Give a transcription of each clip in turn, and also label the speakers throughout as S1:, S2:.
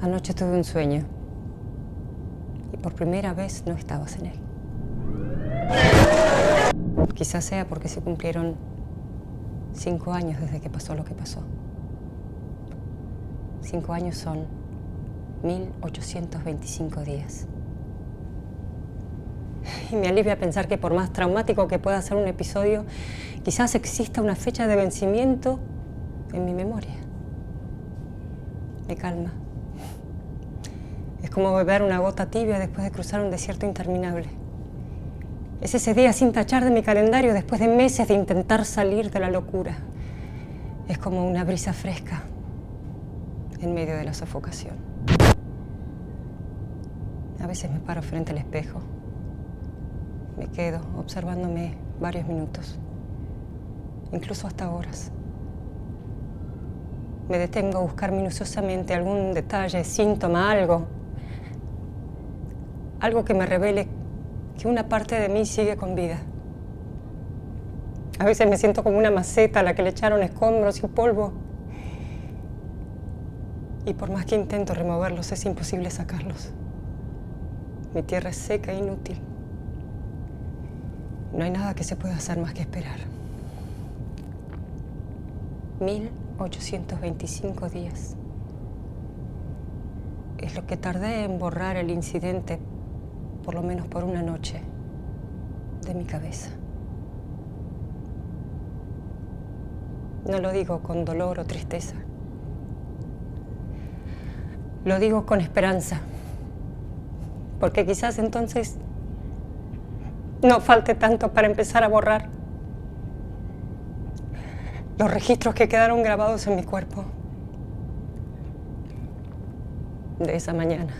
S1: Anoche tuve un sueño y por primera vez no estabas en él. Quizás sea porque se cumplieron 5 años desde que pasó lo que pasó. 5 años son 1825 días. Y me alivia pensar que por más traumático que pueda ser un episodio, quizás exista una fecha de vencimiento en mi memoria. Me calma. Es como beber una gota tibia después de cruzar un desierto interminable. Es ese día sin tachar de mi calendario después de meses de intentar salir de la locura. Es como una brisa fresca en medio de la sofocación. A veces me paro frente al espejo. Me quedo observándome varios minutos, incluso hasta horas. Me detengo a buscar minuciosamente algún detalle, síntoma, algo que me revele que una parte de mí sigue con vida. A veces me siento como una maceta a la que le echaron escombros y polvo. Y por más que intento removerlos, es imposible sacarlos. Mi tierra es seca e inútil. No hay nada que se pueda hacer más que esperar. 1825 días. Es lo que tardé en borrar el incidente, por lo menos por una noche, de mi cabeza. No lo digo con dolor o tristeza. Lo digo con esperanza. Porque quizás entonces no falte tanto para empezar a borrar los registros que quedaron grabados en mi cuerpo de esa mañana.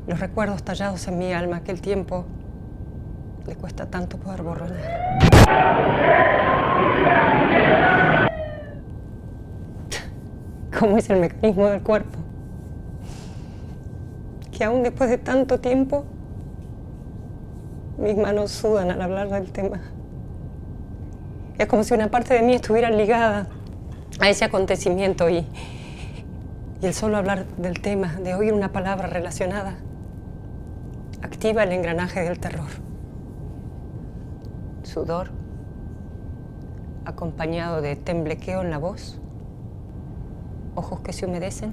S1: Los recuerdos tallados en mi alma que el tiempo le cuesta tanto poder borronear. ¿Cómo es el mecanismo del cuerpo? Que aún después de tanto tiempo, mis manos sudan al hablar del tema. Es como si una parte de mí estuviera ligada a ese acontecimiento y el solo hablar del tema, de oír una palabra relacionada, activa el engranaje del terror. Sudor, acompañado de temblequeo en la voz, ojos que se humedecen,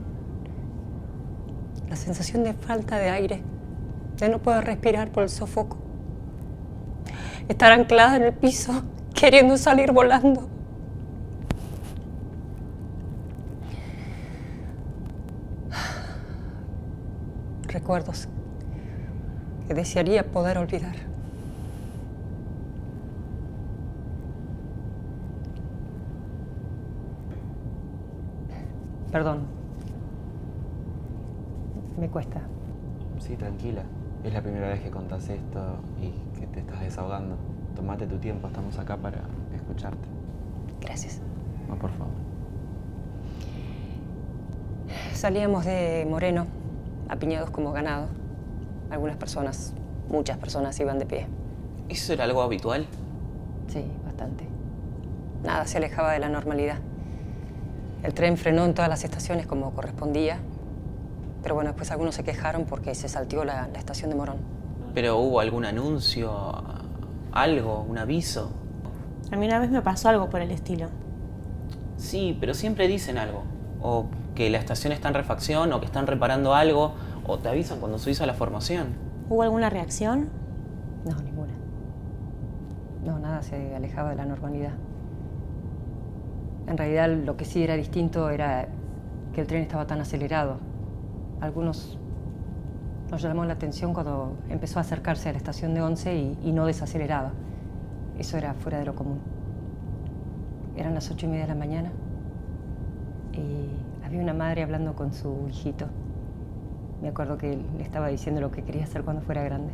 S1: la sensación de falta de aire, de no poder respirar por el sofoco, estar anclada en el piso, queriendo salir volando. Recuerdos que desearía poder olvidar. Perdón. Me cuesta.
S2: Sí, tranquila. Es la primera vez que contás esto y que te estás desahogando. Tómate tu tiempo, estamos acá para escucharte.
S1: Gracias.
S2: No, por favor.
S1: Salíamos de Moreno, apiñados como ganado. Algunas personas, muchas personas iban de pie.
S3: ¿Eso era algo habitual?
S1: Sí, bastante. Nada se alejaba de la normalidad. El tren frenó en todas las estaciones como correspondía. Pero bueno, después algunos se quejaron porque se salteó la estación de Morón.
S3: ¿Pero hubo algún anuncio, algo, un aviso?
S4: A mí una vez me pasó algo por el estilo.
S3: Sí, pero siempre dicen algo. O que la estación está en refacción, o que están reparando algo, o te avisan cuando subís a la formación.
S4: ¿Hubo alguna reacción?
S1: No, ninguna. No, nada se alejaba de la normalidad. En realidad, lo que sí era distinto era que el tren estaba tan acelerado. Algunos nos llamó la atención cuando empezó a acercarse a la estación de Once y no desaceleraba. Eso era fuera de lo común. Eran las 8:30 de la mañana y había una madre hablando con su hijito. Me acuerdo que le estaba diciendo lo que quería hacer cuando fuera grande.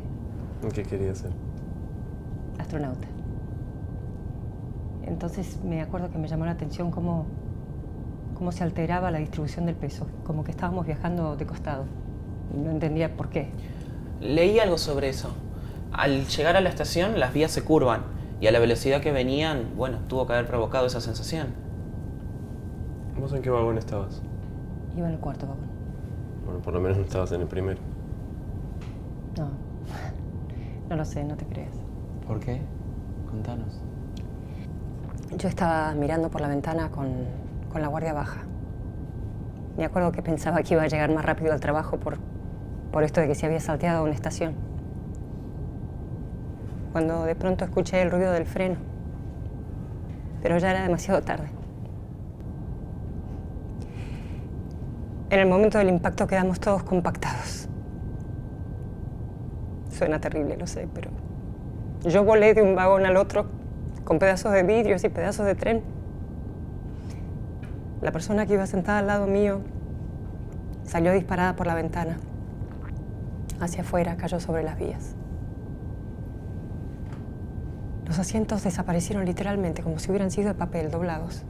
S5: ¿Qué quería hacer?
S1: Astronauta. Entonces me acuerdo que me llamó la atención cómo se alteraba la distribución del peso, como que estábamos viajando de costado. Y no entendía por qué.
S3: Leí algo sobre eso. Al llegar a la estación, las vías se curvan. Y a la velocidad que venían, bueno, tuvo que haber provocado esa sensación.
S5: ¿Vos en qué vagón estabas?
S1: Iba en el cuarto vagón.
S5: Bueno, por lo menos no estabas en el primero.
S1: No. No lo sé, no te creas.
S2: ¿Por qué? Contanos.
S1: Yo estaba mirando por la ventana con la guardia baja. Me acuerdo que pensaba que iba a llegar más rápido al trabajo por esto de que se había salteado una estación. Cuando de pronto escuché el ruido del freno. Pero ya era demasiado tarde. En el momento del impacto quedamos todos compactados. Suena terrible, lo sé, pero yo volé de un vagón al otro con pedazos de vidrios y pedazos de tren. La persona que iba sentada al lado mío salió disparada por la ventana. Hacia afuera, cayó sobre las vías. Los asientos desaparecieron literalmente, como si hubieran sido de papel, doblados.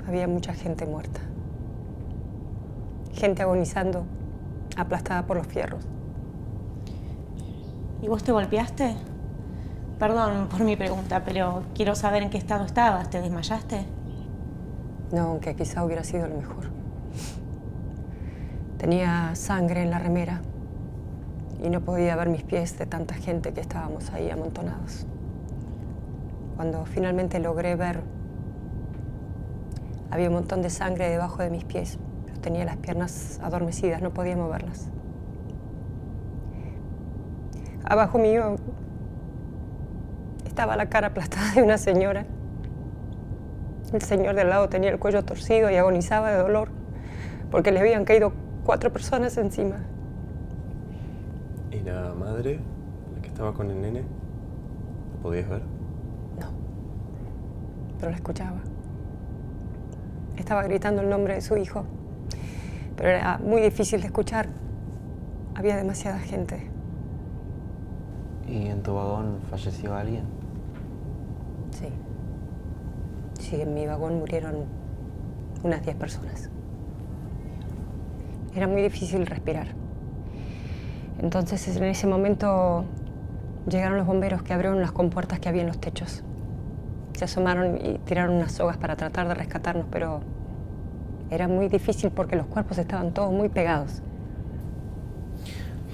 S1: Había mucha gente muerta. Gente agonizando, aplastada por los fierros.
S4: ¿Y vos te golpeaste? Perdón por mi pregunta, pero quiero saber en qué estado estabas. ¿Te desmayaste?
S1: No, aunque quizá hubiera sido lo mejor. Tenía sangre en la remera y no podía ver mis pies de tanta gente que estábamos ahí amontonados. Cuando finalmente logré ver, había un montón de sangre debajo de mis pies, pero tenía las piernas adormecidas, no podía moverlas. Abajo mío estaba la cara aplastada de una señora. El señor del lado tenía el cuello torcido y agonizaba de dolor porque le habían caído 4 personas encima.
S5: ¿Y la madre, la que estaba con el nene, la podías ver?
S1: No, pero la escuchaba. Estaba gritando el nombre de su hijo, pero era muy difícil de escuchar. Había demasiada gente.
S2: ¿Y en tu vagón falleció alguien?
S1: Sí. Sí, en mi vagón murieron unas 10 personas. Era muy difícil respirar. Entonces, en ese momento, llegaron los bomberos que abrieron las compuertas que había en los techos. Se asomaron y tiraron unas sogas para tratar de rescatarnos, pero era muy difícil porque los cuerpos estaban todos muy pegados.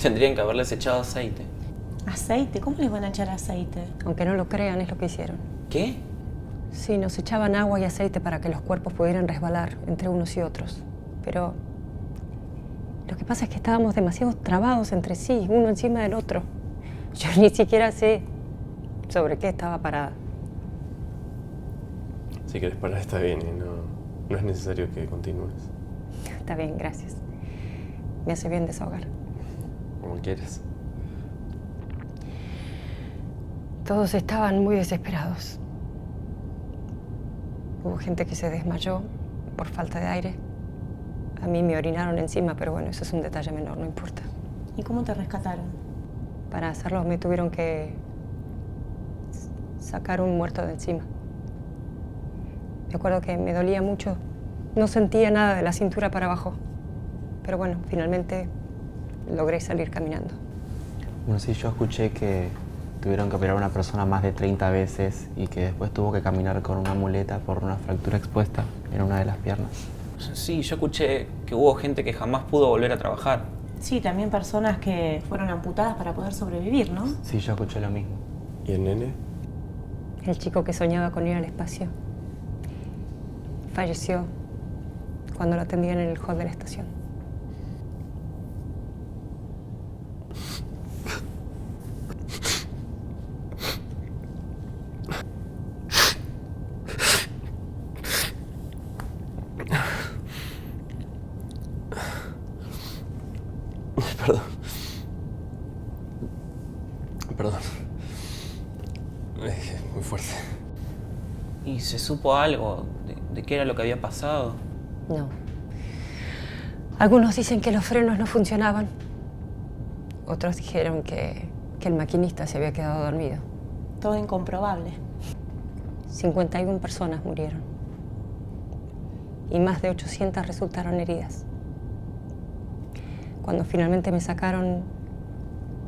S3: Tendrían que haberles echado aceite.
S4: ¿Aceite? ¿Cómo les van a echar aceite?
S1: Aunque no lo crean, es lo que hicieron.
S3: ¿Qué?
S1: Sí, nos echaban agua y aceite para que los cuerpos pudieran resbalar entre unos y otros. Pero lo que pasa es que estábamos demasiado trabados entre sí, uno encima del otro. Yo ni siquiera sé sobre qué estaba parada.
S5: Si querés parar está bien y no es necesario que continúes.
S1: Está bien, gracias. Me hace bien desahogar.
S5: Como quieras.
S1: Todos estaban muy desesperados. Hubo gente que se desmayó por falta de aire. A mí me orinaron encima, pero bueno, eso es un detalle menor, no importa.
S4: ¿Y cómo te rescataron?
S1: Para hacerlo me tuvieron que sacar un muerto de encima. Me acuerdo que me dolía mucho. No sentía nada de la cintura para abajo. Pero bueno, finalmente logré salir caminando.
S2: Bueno, sí, yo escuché que tuvieron que operar a una persona más de 30 veces y que después tuvo que caminar con una muleta por una fractura expuesta en una de las piernas.
S3: Sí, yo escuché que hubo gente que jamás pudo volver a trabajar.
S4: Sí, también personas que fueron amputadas para poder sobrevivir, ¿no?
S2: Sí, yo escuché lo mismo.
S5: ¿Y el nene?
S1: El chico que soñaba con ir al espacio falleció cuando lo atendían en el hall de la estación.
S5: Perdón. Perdón. Es muy fuerte.
S3: ¿Y se supo algo de qué era lo que había pasado?
S1: No. Algunos dicen que los frenos no funcionaban. Otros dijeron que el maquinista se había quedado dormido.
S4: Todo incomprobable.
S1: 51 personas murieron. Y más de 800 resultaron heridas. Cuando finalmente me sacaron,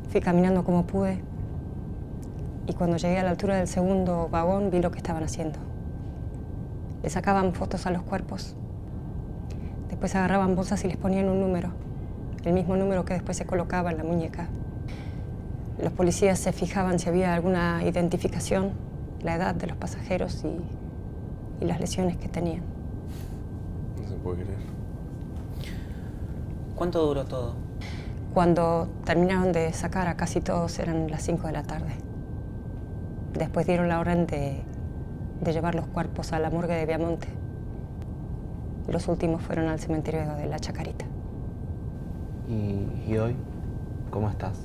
S1: fui caminando como pude. Y cuando llegué a la altura del segundo vagón, vi lo que estaban haciendo. Le sacaban fotos a los cuerpos. Después agarraban bolsas y les ponían un número, el mismo número que después se colocaba en la muñeca. Los policías se fijaban si había alguna identificación, la edad de los pasajeros y las lesiones que tenían.
S5: No se puede creer.
S3: ¿Cuánto duró todo?
S1: Cuando terminaron de sacar a casi todos eran las 5 de la tarde. Después dieron la orden de llevar los cuerpos a la morgue de Viamonte. Los últimos fueron al cementerio de La Chacarita.
S2: ¿Y hoy? ¿Cómo estás?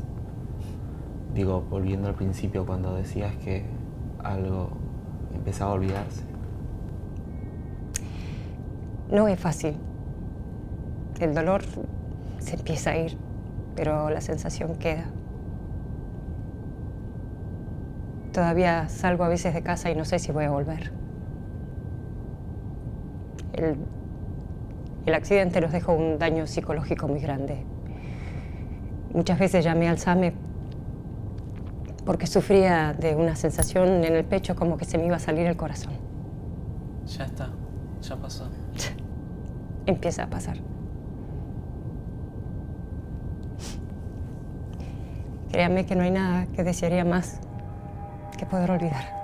S2: Digo, volviendo al principio cuando decías que algo empezaba a olvidarse.
S1: No es fácil. El dolor se empieza a ir, pero la sensación queda. Todavía salgo a veces de casa y no sé si voy a volver. El accidente nos dejó un daño psicológico muy grande. Muchas veces llamé al SAME porque sufría de una sensación en el pecho como que se me iba a salir el corazón.
S3: Ya está, ya pasó.
S1: Empieza a pasar. Créanme que no hay nada que desearía más que poder olvidar.